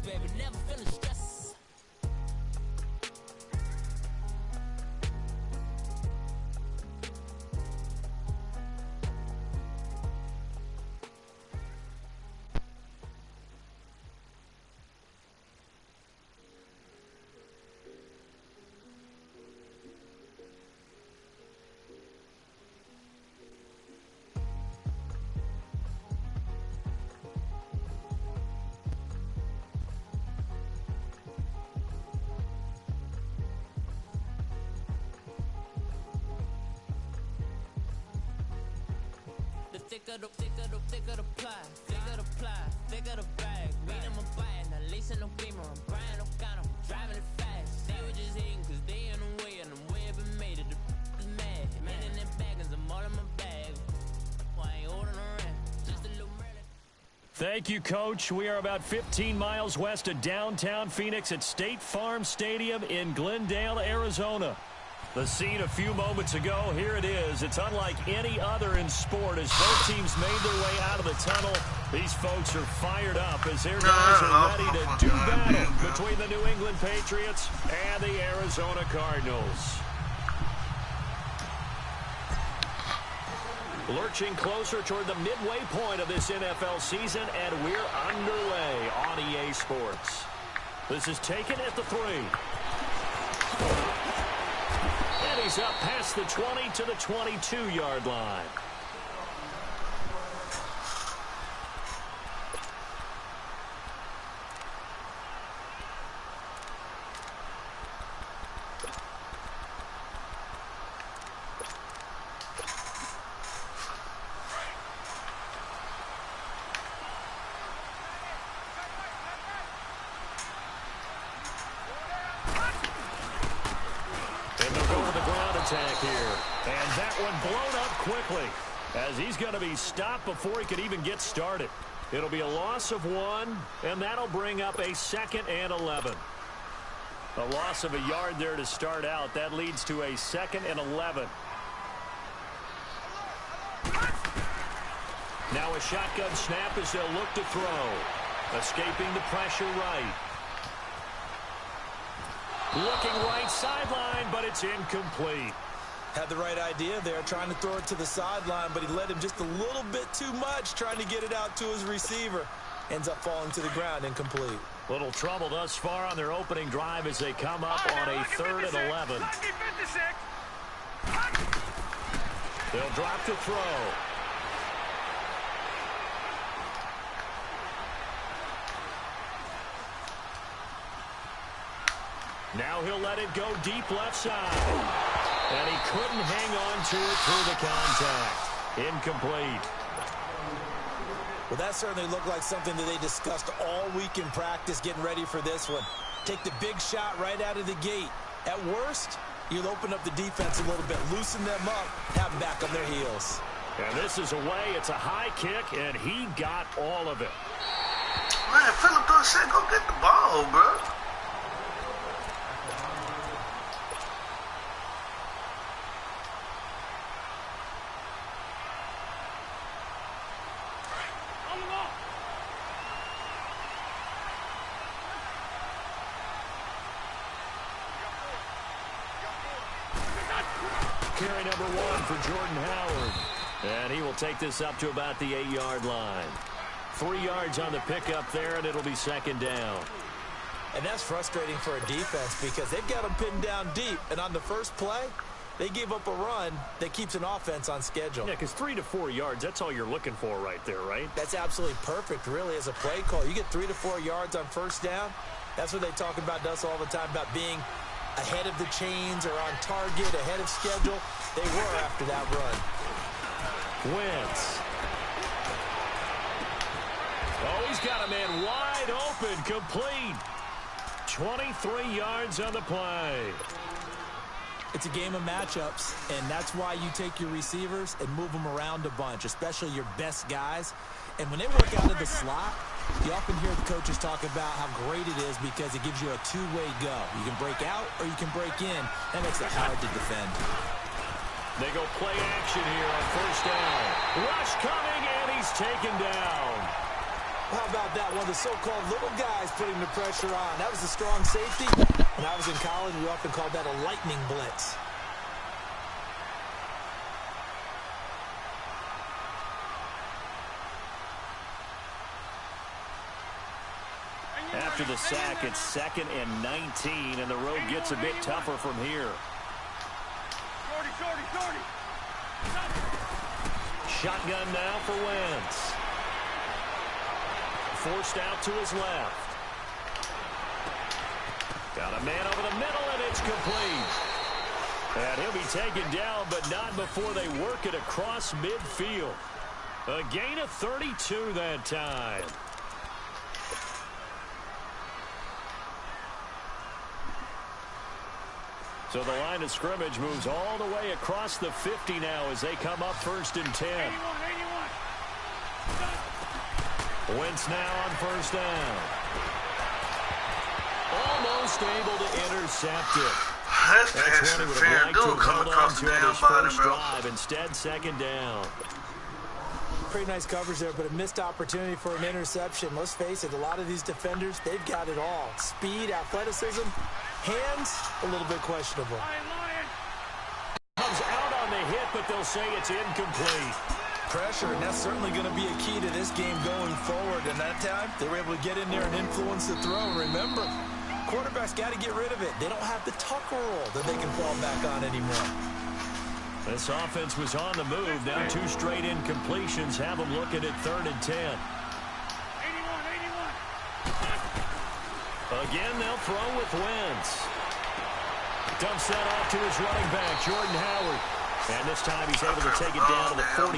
baby, never feeling stress. Thicker the ply, thicker the bag. Beat him a bite, now lacing no beamer. I'm Brian O'Connor, driving it fast. They were just hating cause they in the way, and I'm way up and made it. The is mad. Man in them baggins, I'm all in my bag. I ain't holding around, just a little Merlin. Thank you, Coach. We are about 15 miles west of downtown Phoenix at State Farm Stadium in Glendale, Arizona. The scene a few moments ago, here it is. It's unlike any other in sport as both teams made their way out of the tunnel. These folks are fired up as their guys are ready to do battle between the New England Patriots and the Arizona Cardinals. Lurching closer toward the midway point of this NFL season, and we're underway on EA Sports. This is taken at the 3. And he's up past the 20 to the 22-yard line. Attack here, and that one blown up quickly as he's going to be stopped before he could even get started. It'll be a loss of 1, and that'll bring up a 2nd and 11. A loss of a yard there to start out. That leads to a 2nd and 11. Now a shotgun snap as they'll look to throw. Escaping the pressure right. Looking right sideline, but it's incomplete. Had the right idea there, trying to throw it to the sideline, but he led him just a little bit too much, trying to get it out to his receiver. Ends up falling to the ground, incomplete. Little trouble thus far on their opening drive as they come up on a 3rd and 11. They'll drop to throw. Now he'll let it go deep left side. And he couldn't hang on to it through the contact. Incomplete. Well, that certainly looked like something that they discussed all week in practice, getting ready for this one. Take the big shot right out of the gate. At worst, you'll open up the defense a little bit, loosen them up, have them back on their heels. And this is away. It's a high kick, and he got all of it. Man, Phillip done said go get the ball, bro. Carry number 1 for Jordan Howard. And he will take this up to about the 8-yard line. 3 yards on the pickup there, and it'll be 2nd down. And that's frustrating for a defense because they've got them pinned down deep. And on the first play, they give up a run that keeps an offense on schedule. Yeah, because 3 to 4 yards, that's all you're looking for right there, right? That's absolutely perfect, really, as a play call. You get 3 to 4 yards on first down. That's what they talk about to us all the time, about being ahead of the chains or on target, ahead of schedule. They were after that run. Wentz. Oh, he's got a man wide open, complete. 23 yards on the play. It's a game of matchups, and that's why you take your receivers and move them around a bunch, especially your best guys. And when they work out of the slot, you often hear the coaches talk about how great it is because it gives you a two-way go. You can break out or you can break in. That makes it hard to defend. They go play action here on first down. Rush coming, and he's taken down. How about that? One of the so-called little guys putting the pressure on. That was a strong safety. When I was in college, we often called that a lightning blitz. After the sack, it's 2nd and 19, and the road gets a bit tougher from here. Shotgun now for Wentz. Forced out to his left. Got a man over the middle, and it's complete. And he'll be taken down, but not before they work it across midfield. A gain of 32 that time. So the line of scrimmage moves all the way across the 50 now as they come up 1st and 10. 81. Wentz now on 1st down. Almost able to intercept it. That's what he would fair have liked to dude have coming held on across to the on damn his body, first bro. drive. Instead, 2nd down. Pretty nice coverage there, but a missed opportunity for an interception. Let's face it, a lot of these defenders, they've got it all. Speed, athleticism, hands, a little bit questionable. Comes out on the hit, but they'll say it's incomplete. Pressure, and that's certainly going to be a key to this game going forward. And that time, they were able to get in there and influence the throw. Remember, quarterbacks got to get rid of it. They don't have the tucker roll that they can fall back on anymore. This offense was on the move. Now 2 straight incompletions have them looking at 3rd and 10. 81. Again, they'll throw with Wentz. Dumps that off to his running back, Jordan Howard. And this time he's able to take it down to the 42.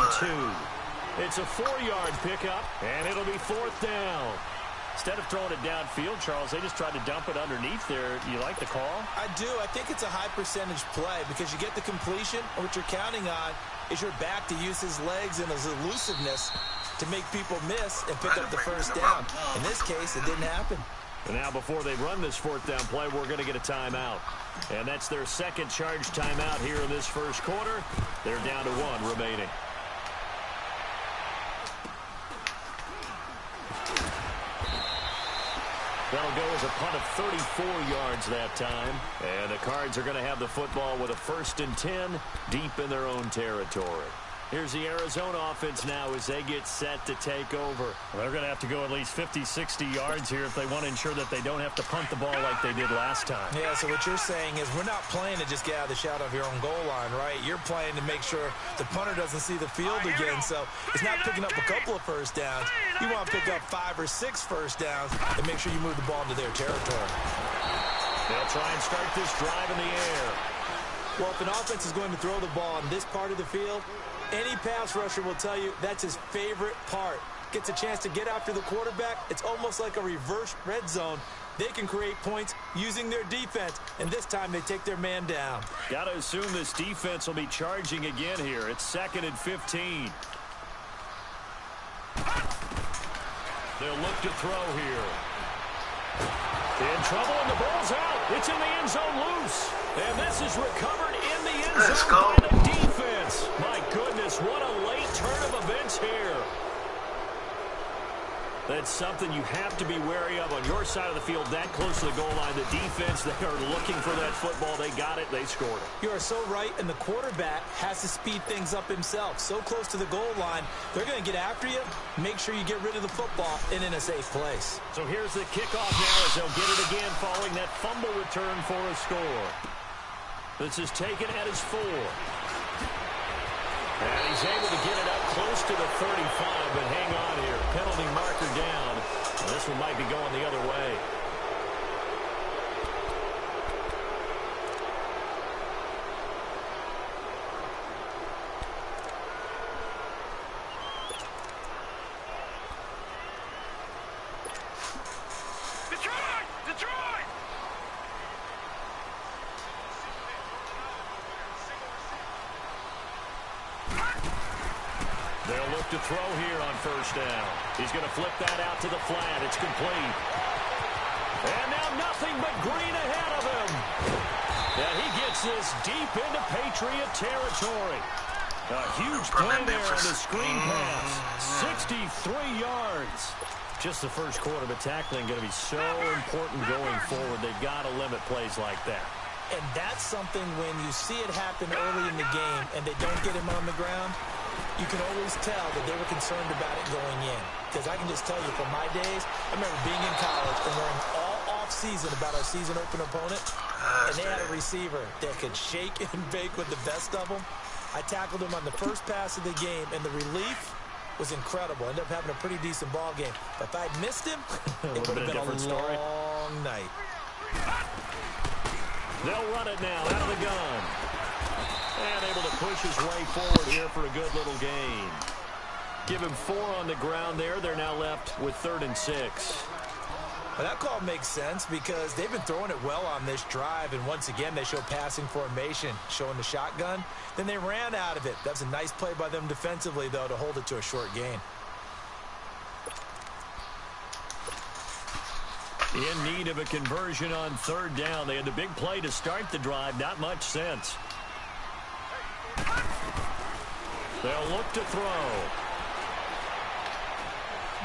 It's a 4-yard pickup, and it'll be 4th down. Instead of throwing it downfield, Charles, they just tried to dump it underneath there. You like the call? I do. I think it's a high-percentage play because you get the completion, and what you're counting on is your back to use his legs and his elusiveness to make people miss and pick up the 1st down. In this case, it didn't happen. And now before they run this 4th down play, we're going to get a timeout. And that's their 2nd charge timeout here in this 1st quarter. They're down to 1 remaining. That'll go as a punt of 34 yards that time. And the Cards are going to have the football with a 1st and 10 deep in their own territory. Here's the Arizona offense now as they get set to take over. They're going to have to go at least 50, 60 yards here if they want to ensure that they don't have to punt the ball like they did last time. Yeah, so what you're saying is we're not playing to just get out of the shadow of your own goal line, right? You're playing to make sure the punter doesn't see the field again. So it's not picking up a couple of 1st downs. You want to pick up 5 or 6 1st downs and make sure you move the ball into their territory. They'll try and start this drive in the air. Well, if an offense is going to throw the ball on this part of the field, any pass rusher will tell you that's his favorite part. Gets a chance to get after the quarterback. It's almost like a reverse red zone. They can create points using their defense, and this time they take their man down. Got to assume this defense will be charging again here. It's 2nd and 15. They'll look to throw here. In trouble, and the ball's out. It's in the end zone loose. And this is recovered in the end zone by the defense. My goodness, what a late turn of events here. That's something you have to be wary of on your side of the field, that close to the goal line. The defense, they are looking for that football. They got it. They scored it. You are so right, and the quarterback has to speed things up himself. So close to the goal line, they're going to get after you. Make sure you get rid of the football and in a safe place. So here's the kickoff now as they'll get it again following that fumble return for a score. This is taken at his 4. And he's able to get it up close to the 35, but hang on here. Penalty marker down. Well, this one might be going the other way. They'll look to throw here on 1st down. He's going to flip that out to the flat. It's complete. And now nothing but green ahead of him. Yeah, he gets this deep into Patriot territory. A huge play there on the screen pass. 63 yards. Just the first quarter, but tackling going to be so important going forward. They've got to limit plays like that. And that's something when you see it happen early in the game and they don't get him on the ground, you can always tell that they were concerned about it going in. Because I can just tell you from my days, I remember being in college and learning all off-season about our season open opponent, and they had a receiver that could shake and bake with the best of them. I tackled him on the first pass of the game, and the relief was incredible. Ended up having a pretty decent ball game. But if I'd missed him, it would have been a long night. They'll run it now out of the gun. And able to push his way forward here for a good little gain. Give him 4 on the ground there. They're now left with 3rd and 6. Well, that call makes sense because they've been throwing it well on this drive, and once again they show passing formation, showing the shotgun. Then they ran out of it. That's a nice play by them defensively, though, to hold it to a short gain. In need of a conversion on 3rd down. They had the big play to start the drive. Not much sense. They'll look to throw.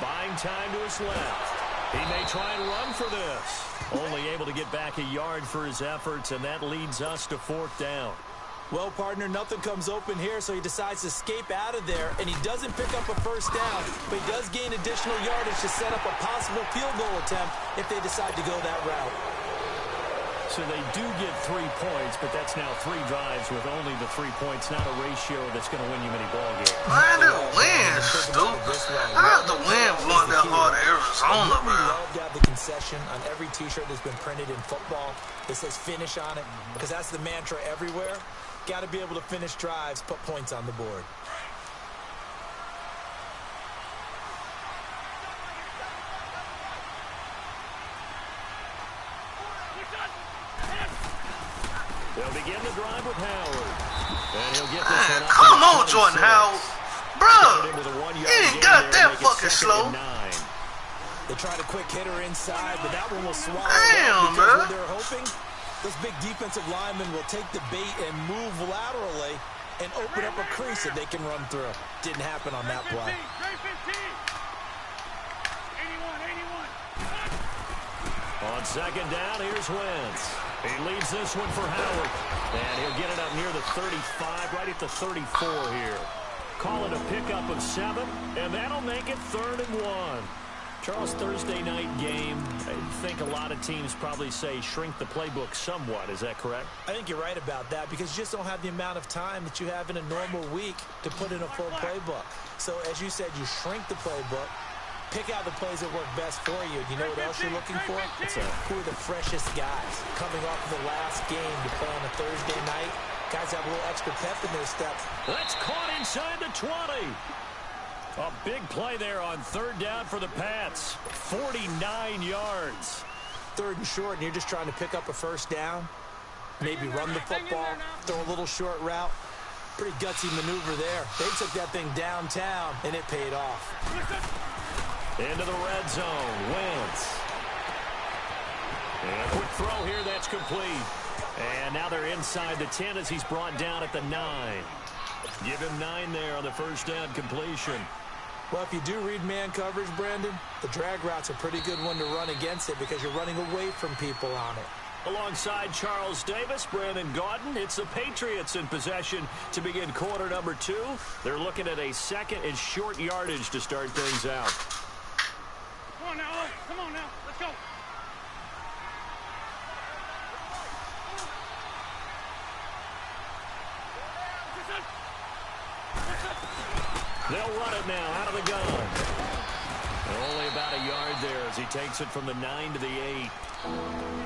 Buying time to his left. He may try and run for this. Only able to get back a yard for his efforts, and that leads us to 4th down. Well, partner, nothing comes open here, so he decides to escape out of there, and he doesn't pick up a first down, but he does gain additional yardage to set up a possible field goal attempt if they decide to go that route. So they do get 3 points, but that's now 3 drives with only the 3 points, not a ratio that's going to win you many ball games. Man, the wind, stupid. How's the wind blowing that hard to Arizona, bro? I love to have the concession on every T-shirt that's been printed in football that says finish on it, because that's the mantra everywhere. Got to be able to finish drives, put points on the board. They'll begin the drive with Howard. And he'll get this Man, one up. come on, Jordan Howard. Bro, you ain't got that fucking slow. They tried a quick hitter inside, but that one will swallow. Damn, because bro. what they're hoping, those big defensive linemen will take the bait and move laterally and open up a crease that they can run through. Didn't happen on that play. On 2nd down, here's Wentz. He leads this one for Howard. And he'll get it up near the 35, right at the 34 here. Call it a pickup of 7, and that'll make it 3rd and 1. Charles, Thursday night game, I think a lot of teams probably say shrink the playbook somewhat. Is that correct? I think you're right about that because you just don't have the amount of time that you have in a normal week to put in a full playbook. So, as you said, you shrink the playbook. Pick out the plays that work best for you. You know what else you're looking for? Who are the freshest guys coming off of the last game to play on a Thursday night? Guys have a little extra pep in their step. That's caught inside the 20. A big play there on 3rd down for the Pats. 49 yards. 3rd and short, and you're just trying to pick up a first down. Maybe run the football, throw a little short route. Pretty gutsy maneuver there. They took that thing downtown, and it paid off. Into the red zone, Wentz. And a quick throw here, that's complete. And now they're inside the 10 as he's brought down at the 9. Give him 9 there on the first down completion. Well, if you do read man coverage, Brandon, the drag route's a pretty good one to run against it because you're running away from people on it. Alongside Charles Davis, Brandon Gaudin, it's the Patriots in possession to begin quarter number 2. They're looking at a 2nd and short yardage to start things out. Come on now, let's go. They'll run it now out of the gun. Only about a yard there as he takes it from the 9 to the 8.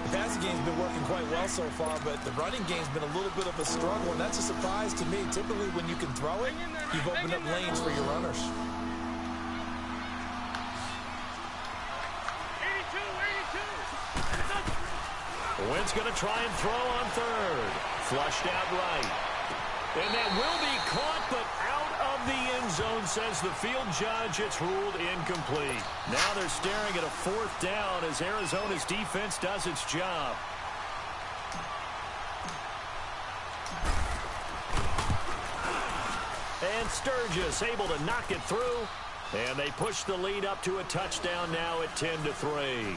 The passing game's been working quite well so far, but the running game's been a little bit of a struggle, and that's a surprise to me. Typically, when you can throw it, you've opened up lanes for your runners. 82. Wentz going to try and throw on 3rd. Flushed out right. And that will be caught, but out of the end zone, says the field judge. It's ruled incomplete. Now they're staring at a 4th down as Arizona's defense does its job. And Sturgis able to knock it through. And they push the lead up to a touchdown now at 10-3.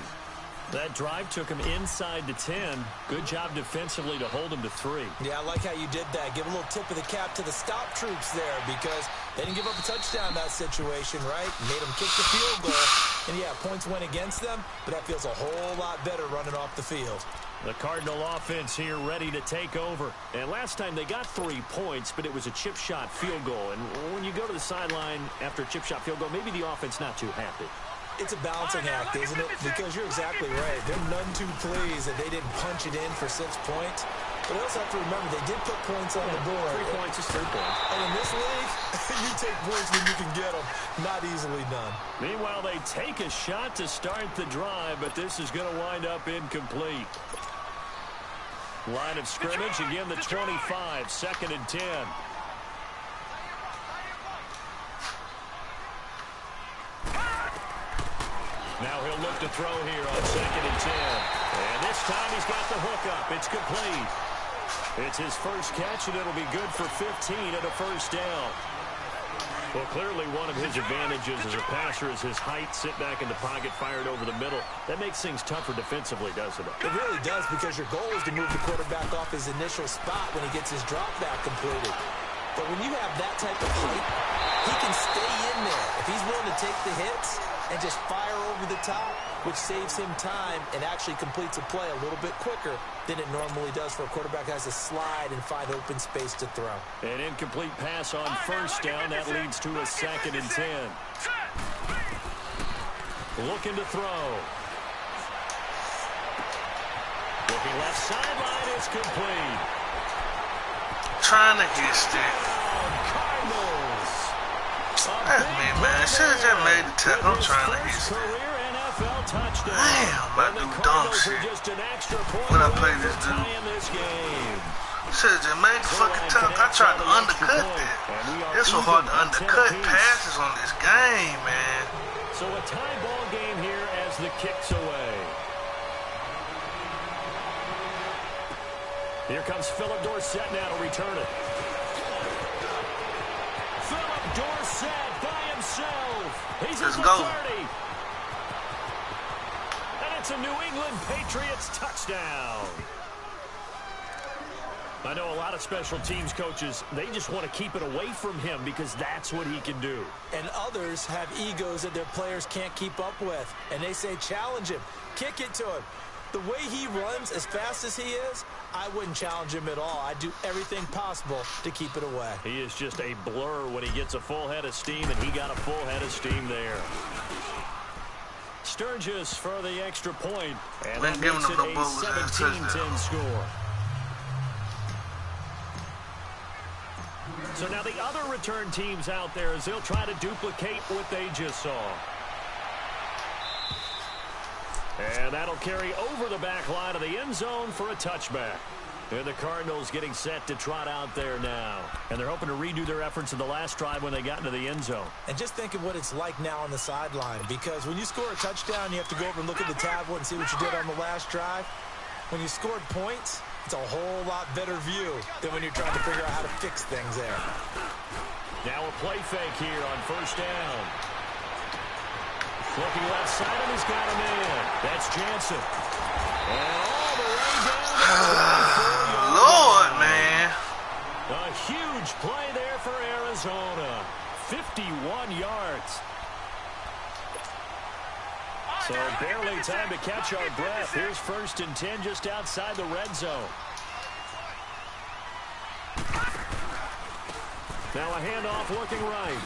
That drive took him inside to 10. Good job defensively to hold him to 3. Yeah, I like how you did that. Give a little tip of the cap to the stop troops there because they didn't give up a touchdown in that situation, right? Made them kick the field goal. And, yeah, points went against them, but that feels a whole lot better running off the field. The Cardinal offense here ready to take over. And last time they got 3 points, but it was a chip shot field goal. And when you go to the sideline after a chip shot field goal, maybe the offense not too happy. It's a balancing act, isn't it? Because you're exactly right. They're none too pleased that they didn't punch it in for 6 points. But I also have to remember they did put points on the board. 3 points is 3 points. And in this league, you take points when you can get them. Not easily done. Meanwhile, they take a shot to start the drive, but this is going to wind up incomplete. Line of scrimmage, again the 25, 2nd and 10. Now he'll look to throw here on 2nd and 10. And this time he's got the hook up. It's complete. It's his first catch, and it'll be good for 15 at a first down. Well, clearly one of his advantages as a passer is his height, sit back in the pocket, fired over the middle. That makes things tougher defensively, doesn't it? It really does, because your goal is to move the quarterback off his initial spot when he gets his drop back completed. But when you have that type of height, he can stay in there. If he's willing to take the hits and just fire over the top, which saves him time and actually completes a play a little bit quicker than it normally does for a quarterback who has to slide and find open space to throw. An incomplete pass on first down. That leads to a 2nd and 10. Looking to throw. Looking left sideline. It's complete. Trying to get stick. Cardinals. That's me, man. Should have just made the tackle. I'm trying to get stick. Career NFL touchdown. Damn, about to do dunk shit. When I play this dude. Should have just made the fucking tackle. I tried to undercut that. It's so hard to undercut passes on this game, man. So a tie ball game here as the kick's away. Here comes Philip Dorsett now to return it. Philip Dorsett by himself. He's at the 30. And it's a New England Patriots touchdown. I know a lot of special teams coaches, they just want to keep it away from him because that's what he can do. And others have egos that their players can't keep up with. And they say, challenge him. Kick it to him. The way he runs as fast as he is, I wouldn't challenge him at all. I'd do everything possible to keep it away. He is just a blur when he gets a full head of steam, and he got a full head of steam there. Sturgis for the extra point, and that makes it a 17-10 score. So now the other return teams out there as they'll try to duplicate what they just saw. And that'll carry over the back line of the end zone for a touchback. And the Cardinals getting set to trot out there now. And they're hoping to redo their efforts in the last drive when they got into the end zone. And just think of what it's like now on the sideline. Because when you score a touchdown, you have to go over and look at the tablet and see what you did on the last drive. When you scored points, it's a whole lot better view than when you're trying to figure out how to fix things there. Now a play fake here on first down. Looking left side, and he's got him in. That's Jansen. And all the way down. Lord, man. A huge play there for Arizona. 51 yards. So barely time to catch our breath. Here's 1st and 10 just outside the red zone. Now a handoff looking right.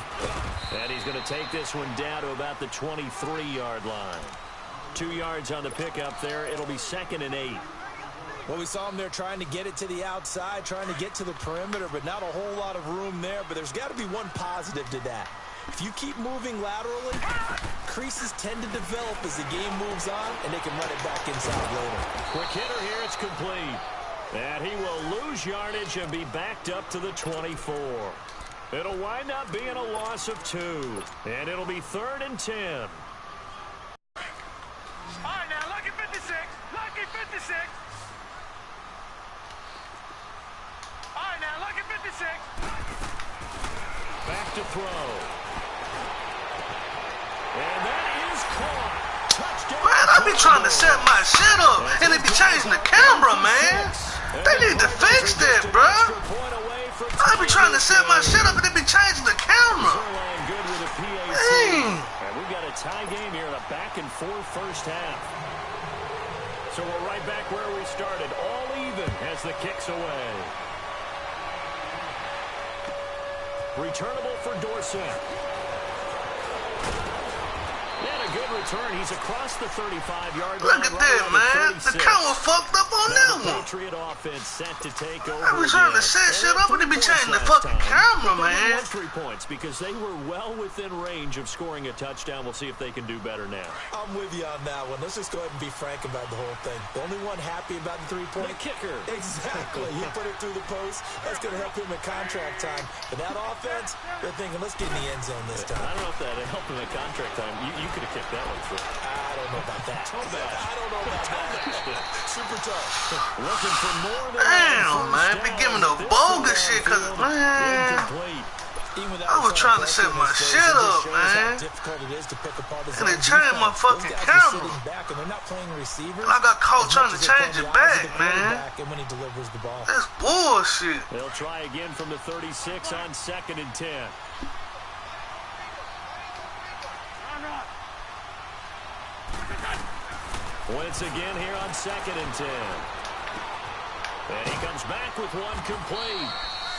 And he's going to take this one down to about the 23-yard line. 2 yards on the pickup there. It'll be 2nd and 8. Well, we saw him there trying to get it to the outside, trying to get to the perimeter, but not a whole lot of room there. But there's got to be one positive to that. If you keep moving laterally, creases tend to develop as the game moves on, and they can run it back inside later. Quick hitter here. It's complete. And he will lose yardage and be backed up to the 24. It'll wind up being a loss of 2. And it'll be 3rd and 10. All right, now, lucky 56. Lucky 56. All right, now, lucky 56. Back to throw. be trying to set my shit up, and they be changing the camera, man. They need to fix that, bro. I be trying to set my shit up, and they be changing the camera. Dang. And we've got a tie game here in a back-and-forth first half. So we're right back where we started, all even as the kick's away. Returnable for Dorsett. And a good return. He's across the 35-yard line. Look at that, man. The camera fucked up on that one. Patriot offense set to take over. I was trying to set shit up, and they be changing the fucking camera, man. 3 points because they were well within range of scoring a touchdown. We'll see if they can do better now. I'm with you on that one. Let's just go ahead and be frank about the whole thing. The only one happy about the 3-point kicker. Exactly. He put it through the post. That's going to help him in contract time. But that offense, they're thinking, let's get in the end zone this time. I don't know if that helped him in contract time. You could have kicked that one through. I don't know about that. I don't know about that. Super tough. Looking for more than damn, man. Be giving the bogus shit, cause man. I was trying to set my shit up, man. And they changed my fucking camera. And I got caught trying to change it back, man. That's bullshit. They'll try again from the 36 on 2nd and 10. Once again here on 2nd and 10. And he comes back with one complete.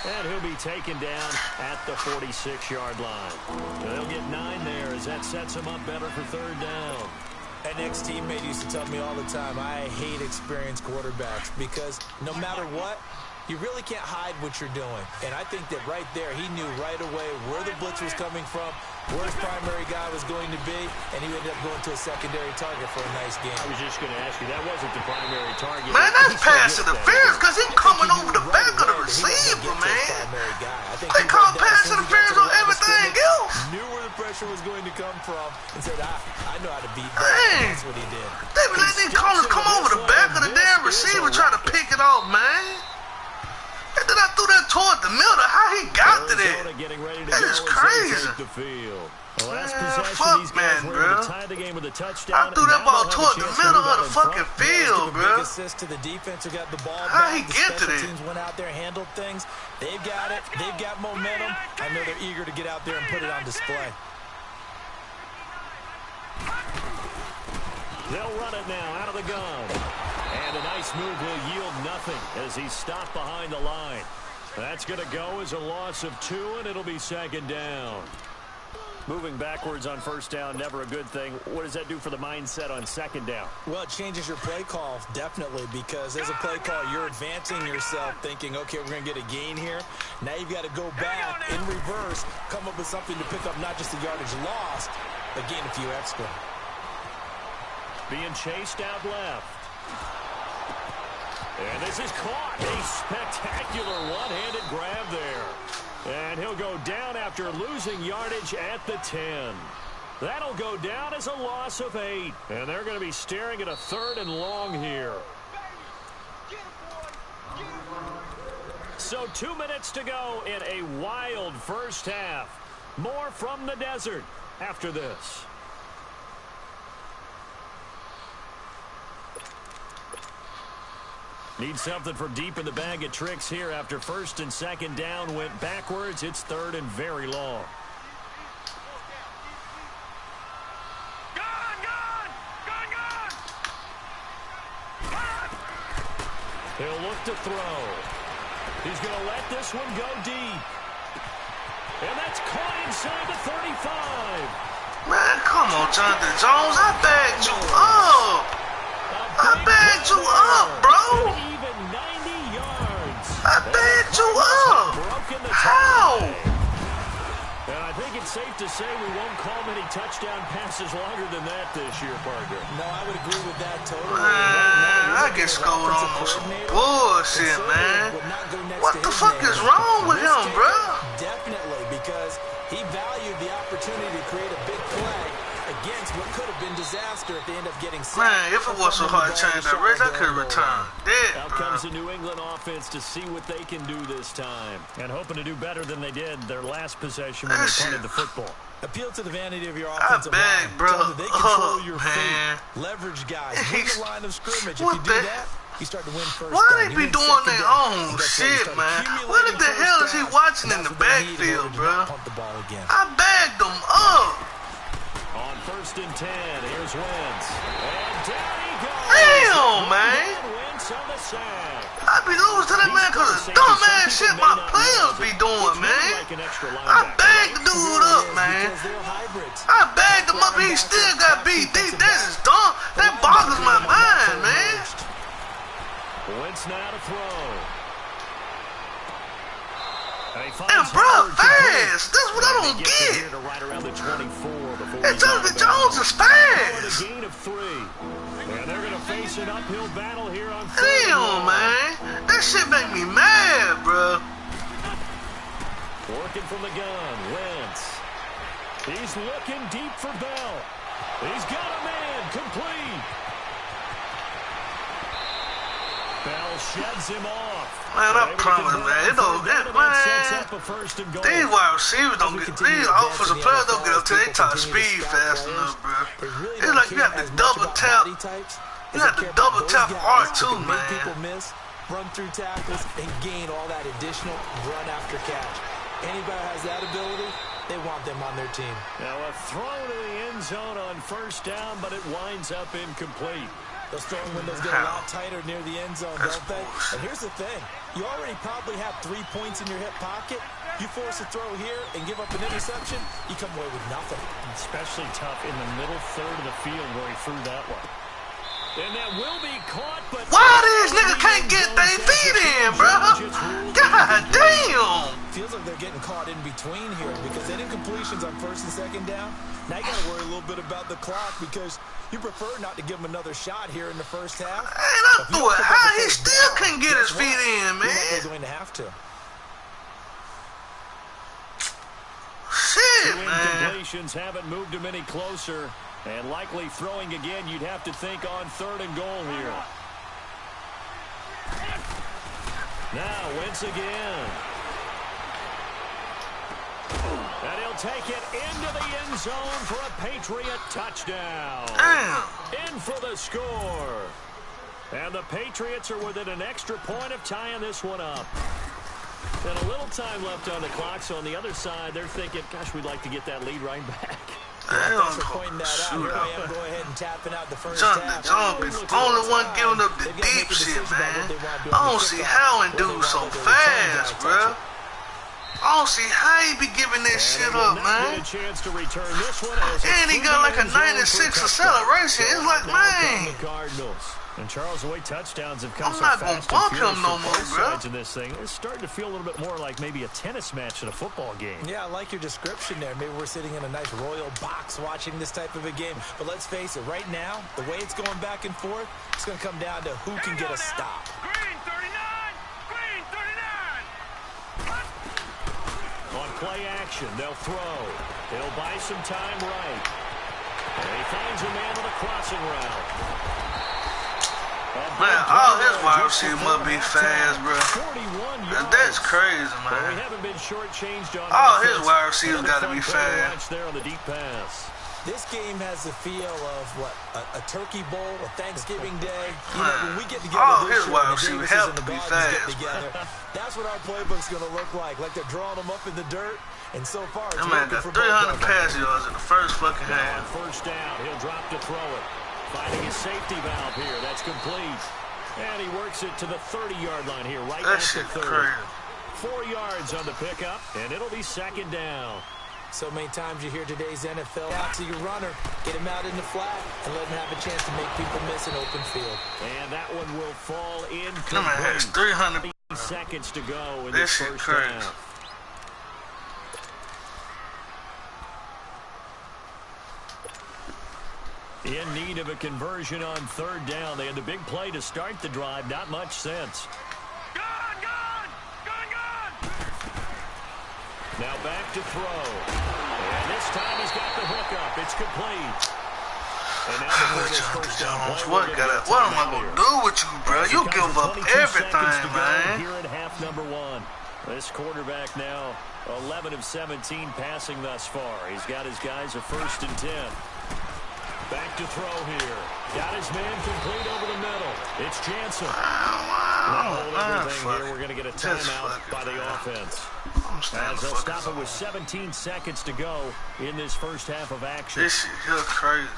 And he'll be taken down at the 46-yard line. So they'll get 9 there as that sets him up better for 3rd down. An ex-teammate used to tell me all the time, I hate experienced quarterbacks because no matter what, you really can't hide what you're doing. And I think that right there, he knew right away where the blitz was coming from, where his primary guy was going to be, and he ended up going to a secondary target for a nice game. I was just going to ask you, that wasn't the primary target. Man, that's pass interference because he's coming over the back of the receiver, man. They call pass interference on everything else. Knew where the pressure was going to come from and said, I know how to beat that. Dang. That's what he did. They be letting these corners come over the back of the damn receiver trying to pick it off, man. And then I threw that toward the middle. How he got to that? That is crazy. Fuck, man, bro. I threw that ball toward the middle of the fucking field, bro. Assist to the defense who got the ball How he back. get to The that? teams went out there, handled things. They've got it. They've got momentum. I know they're eager to get out there and put it on display. They'll run it now out of the gun. And a nice move will yield nothing as he's stopped behind the line. That's going to go as a loss of 2, and it'll be 2nd down. Moving backwards on 1st down, never a good thing. What does that do for the mindset on 2nd down? Well, it changes your play call, definitely, because as a play call, you're advancing yourself thinking, okay, we're going to get a gain here. Now you've got to go back in reverse, come up with something to pick up not just the yardage lost, but gain a few extra. Being chased out left. And this is caught. A spectacular one-handed grab there. And he'll go down after losing yardage at the 10. That'll go down as a loss of 8. And they're going to be staring at a 3rd and long here. So 2 minutes to go in a wild first half. More from the desert after this. Need something for deep in the bag of tricks here after 1st and 2nd down went backwards. It's 3rd and very long. He'll look to throw. He's going to let this one go deep. And that's caught inside the 35. Man, come on, Jonathan Jones. I bagged you up. I bagged you up, bro. Even 90 yards. I bagged you up. How? And I think it's safe to say we won't call many touchdown passes longer than that this year, partner. No, I would agree with that totally. Man, I get scored on some bullshit, man. What the fuck is wrong with him, bro? Definitely, because he valued the opportunity to create a big play against what could have been disaster if they end up getting sacked. Man, if it was so hard to change that race, I could have returned dead, Out comes the New England offense to see what they can do this time. And hoping to do better than they did their last possession when they punted the football. Appeal to the vanity of your offensive line. I beg, bro. They control your fate. Leverage guys. Win the line of scrimmage. If you do that, you start to win first. Why they be doing their own shit, man? What the hell is he watching in the backfield, bro? I bagged them up. On 1st and 10, here's Wentz. And down he goes. Damn, man. Wentz on the sack. I be losing to that man because of dumb ass shit my players be doing, man. I bagged the dude up, man. I bagged him up, he still got beat deep. That is dumb. That boggles my mind, man. Wentz now to throw. And bro, fast. That's what I don't get. And Jonathan Jones is fast. A gain of 3. And they're going to face an uphill battle here on damn, man. That shit make me mad, bro. Working from the gun, Wentz. He's looking deep for Bell. He's got a man, complete. Bell sheds him off. Man, I promise, man. It don't, man. These wide receivers don't get, these offensive players don't get up to they top speed fast enough, bro. It's like you have to double tap. You have to double tap R2, man. People miss, run through tackles, and gain all that additional run after catch. Anybody has that ability, they want them on their team. Now a throw to the end zone on 1st down, but it winds up incomplete. Those throwing windows get a lot tighter near the end zone, don't they? And here's the thing. You already probably have 3 points in your hip pocket. You force a throw here and give up an interception, you come away with nothing. Especially tough in the middle third of the field where he threw that one. And that will be caught, but... Why these niggas can't get their feet in, bro? God damn! Feels like they're getting caught in between here because then incompletions on 1st and 2nd down. Now you got to worry a little bit about the clock because you prefer not to give him another shot here in the 1st half. And I thought, how he still couldn't get his feet in, man? They're going to have to. Shit, man. Incompletions haven't moved him any closer. And likely throwing again, you'd have to think on 3rd and goal here. Now, Wentz again. And he'll take it into the end zone for a Patriot touchdown. In for the score. And the Patriots are within an extra point of tying this one up. And a little time left on the clock, so on the other side, they're thinking, gosh, we'd like to get that lead right back. Thanks for pointing that out. Here I am, go ahead and tapping out the 1st half. John be the only one giving up the deep shit, man. I don't see how and do so fast, bro. I don't see how he be giving that shit up, man. And he got like a 96 acceleration. It's like, man. And Charles, the way touchdowns have come I'm not gonna bump him no more, bro. In this thing, it's starting to feel a little bit more like maybe a tennis match at a football game. Yeah, I like your description there. Maybe we're sitting in a nice royal box watching this type of a game. But let's face it, right now, the way it's going back and forth, it's going to come down to who can get a stop. Green 39! Green 39! On play action, they'll throw. He'll buy some time right. And he finds a man with a crossing route. Man, all his wide receivers must be fast, bro. That's crazy, man. All his wide receivers got to be fast. There on the deep pass. This game has the feel of what a turkey bowl, a Thanksgiving day. You know, when we get together, all his wide receivers have to be fast. That's what our playbook's going to look like. Like they're drawing them up in the dirt. And so far, that man got 300 pass yards in the first fucking half. On 1st down, he'll drop to throw it. Finding his safety valve here. That's complete. And he works it to the 30-yard line here, right at the 30. 4 yards on the pickup, and it'll be 2nd down. So many times you hear today's NFL, out to your runner, get him out in the flat, and let him have a chance to make people miss an open field. And that one will fall in. That man has 300 seconds to go in this first half. In need of a conversion on 3rd down. They had the big play to start the drive. Not much sense. Gone! Now back to throw. And this time he's got the hook up. It's complete. And now what am I going to do with you, bro? You give up everything, man. Here at half number 1. This quarterback now 11 of 17 passing thus far. He's got his guys a 1st and 10. Back to throw here. Got his man complete over the middle. It's Jansen. Everything here. We're going to get a timeout by the offense. As they'll stop it with 17 seconds to go in this first half of action. This shit here crazy.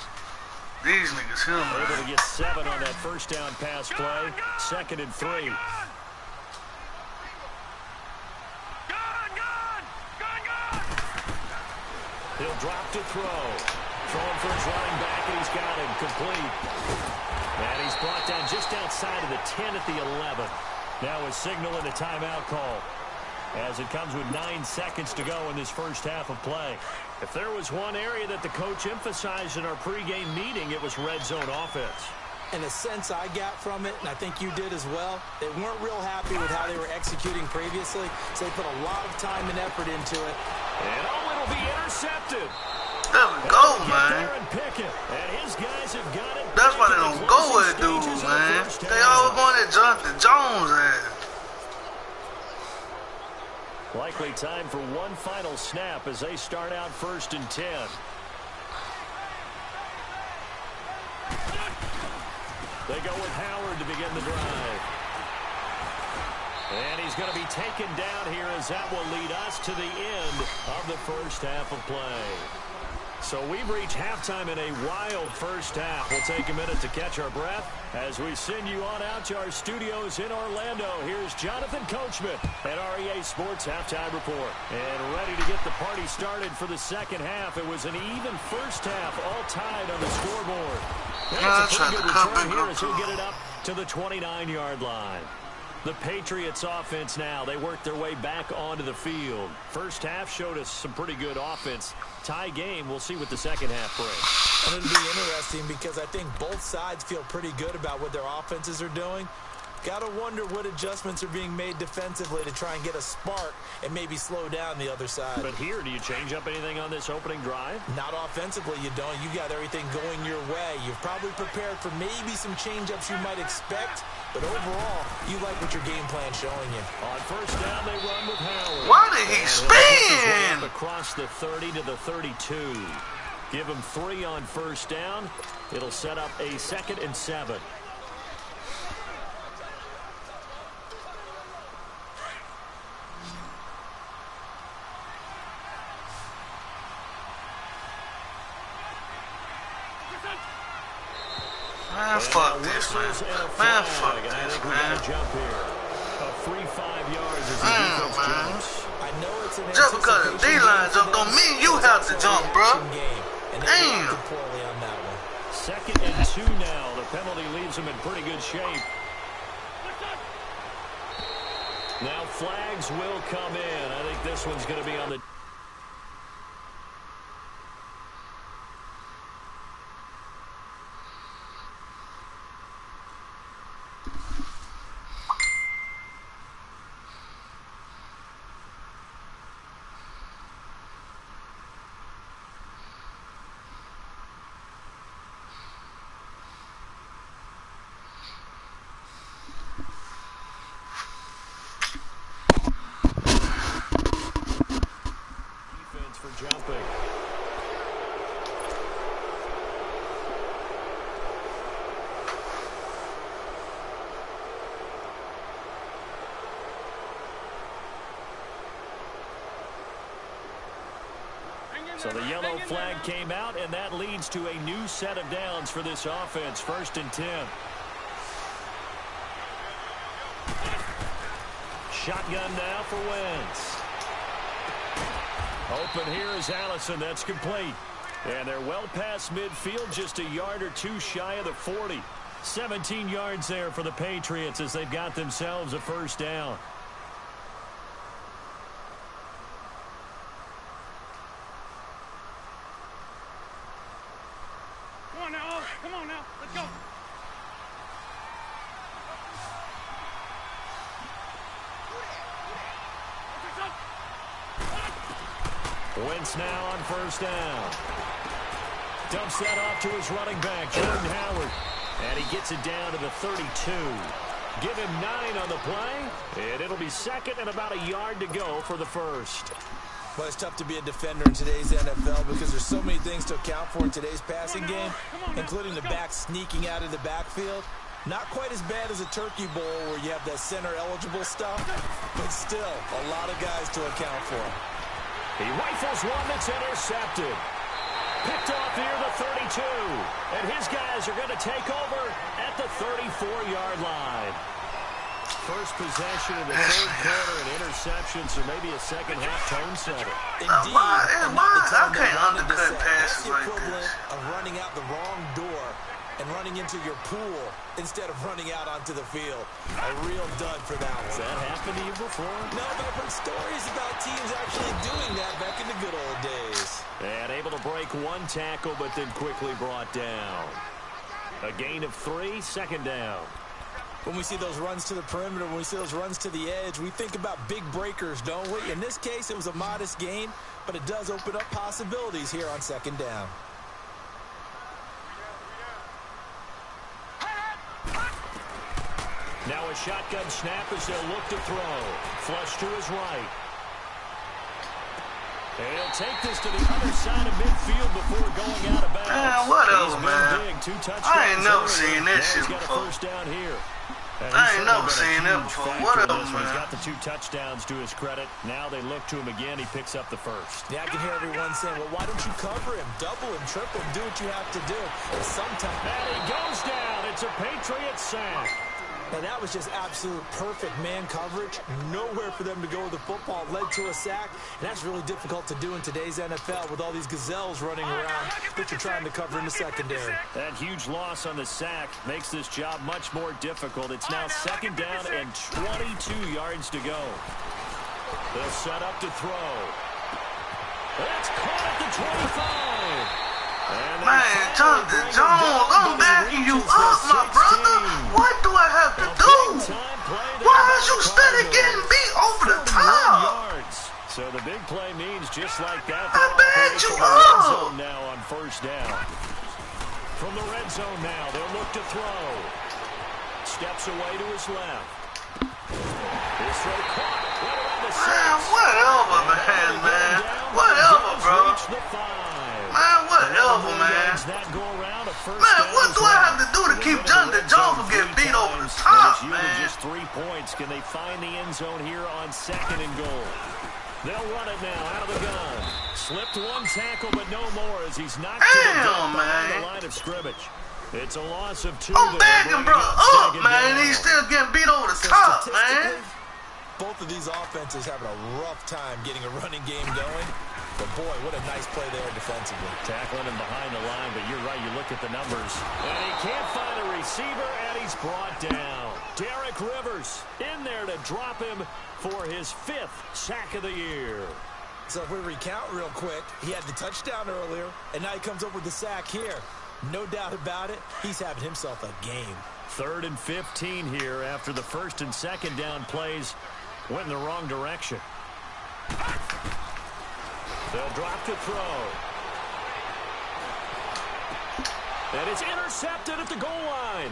These niggas here, man. Able to get 7 on that first down pass play. 2nd and 3. He'll drop to throw. Throwing for his running back, and he's got him complete. And he's brought down just outside of the 10 at the 11. Now a signal and a timeout call, as it comes with 9 seconds to go in this first half of play. If there was one area that the coach emphasized in our pregame meeting, it was red zone offense. In a sense I got from it, and I think you did as well, they weren't real happy with how they were executing previously, so they put a lot of time and effort into it. And it'll be intercepted. There we go, man. And his guys have got it. That's why they don't go with dudes, man. They always going to Jonathan Jones ass. Likely time for one final snap as they start out 1st and 10. They go with Howard to begin the drive. And he's going to be taken down here, as that will lead us to the end of the first half of play. So we've reached halftime in a wild first half. We'll take a minute to catch our breath as we send you on out to our studios in Orlando. Here's Jonathan Coachman at REA Sports Halftime Report. And ready to get the party started for the second half. It was an even first half, all tied on the scoreboard. That's a pretty good return here as he'll get it up to the 29-yard line. The Patriots offense now, they worked their way back onto the field. First half showed us some pretty good offense. Tie game, we'll see what the second half brings. And it'll be interesting because I think both sides feel pretty good about what their offenses are doing. Got to wonder what adjustments are being made defensively to try and get a spark and maybe slow down the other side. But here, do you change up anything on this opening drive? Not offensively, you don't. You got everything going your way. You've probably prepared for maybe some change-ups you might expect, but overall, you like what your game plan's showing you. On first down, they run with Howard. Why did he spin? Across the 30 to the 32. Give him 3 on first down. It'll set up a 2nd and 7. Man, fuck this, man. Man, fuck this, man. Jump here. A free 5 yards as the defense jumps. I know it's an just because the D-line jump don't mean you have to jump, bro. Damn. 2nd and 2 now. The penalty leaves them in pretty good shape. Now flags will come in. I think this one's going to be on the... jumping. So the yellow flag came out, and that leads to a new set of downs for this offense. 1st and 10. Shotgun now for Wentz. Open here is Allison. That's complete. And they're well past midfield, just a yard or two shy of the 40. 17 yards there for the Patriots as they've got themselves a first down. Come on now. Come on now. Let's go. Wentz now on first down. Dumps that off to his running back, Jordan Howard. And he gets it down to the 32. Give him 9 on the play, and it'll be second and about a yard to go for the first. Well, it's tough to be a defender in today's NFL because there's so many things to account for in today's passing game, including the back sneaking out of the backfield. Not quite as bad as a turkey bowl where you have that center-eligible stuff, but still a lot of guys to account for. He rifles one that's intercepted. Picked off near the 32, and his guys are going to take over at the 34-yard line. First possession in the third quarter, an interception, so maybe a second-half tone setter. Indeed, I can't undercut passes like this. Of running out the wrong door and running into your pool instead of running out onto the field. A real dud for that one. Has that happened to you before? No, but I've heard stories about teams actually doing that back in the good old days. And able to break one tackle, but then quickly brought down. A gain of 3, second down. When we see those runs to the perimeter, when we see those runs to the edge, we think about big breakers, don't we? In this case, it was a modest gain, but it does open up possibilities here on second down. Now a shotgun snap as they'll look to throw. Flush to his right. And he'll take this to the other side of midfield before going out of bounds. Man, whatever, man. Big, 2 touchdowns. I ain't never seen this shit before. He's got a first down here. I ain't never seen that before. Whatever, man. He's got the 2 touchdowns to his credit. Now they look to him again. He picks up the first. Yeah, I can hear everyone saying, well, why don't you cover him? Double him, triple him, do what you have to do. And sometimes... And he goes down. It's a Patriots sack. Now, that was just absolute perfect man coverage. Nowhere for them to go with the football. Led to a sack. And that's really difficult to do in today's NFL with all these gazelles running around that you're trying to cover in the secondary. That huge loss on the sack makes this job much more difficult. It's now second down and 22 yards to go. They'll set up to throw. That's caught at the 25. Man, Jonathan Jones, I'm backing you up, my brother. What do I have to do? Why is you steady getting beat over the top? So the big play means just like that. I backed you up. Now on first down. From the red zone now, they'll look to throw. Steps away to his left. His throw caught. Right around the 6. Man, whatever, man. Whatever, bro. Man, whatever, man. Man, what do I have to do to keep Jonathan Jones from getting beat over the top, man? Just 3 points. Can they find the end zone here on second and goal? They'll run it now out of the gun. Slipped 1 tackle, but no more as he's knocked to the ground behind the line of scrimmage. It's a loss of 2. I'm backing bro up, man. He's still getting beat over the top, man. Both of these offenses having a rough time getting a running game going. But, boy, what a nice play there defensively. Tackling him behind the line, but you're right. You look at the numbers. And he can't find a receiver, and he's brought down. Derek Rivers in there to drop him for his 5th sack of the year. So if we recount real quick, he had the touchdown earlier, and now he comes up with the sack here. No doubt about it, he's having himself a game. 3rd and 15 here after the first and second down plays went in the wrong direction. They'll drop to throw. And it's intercepted at the goal line.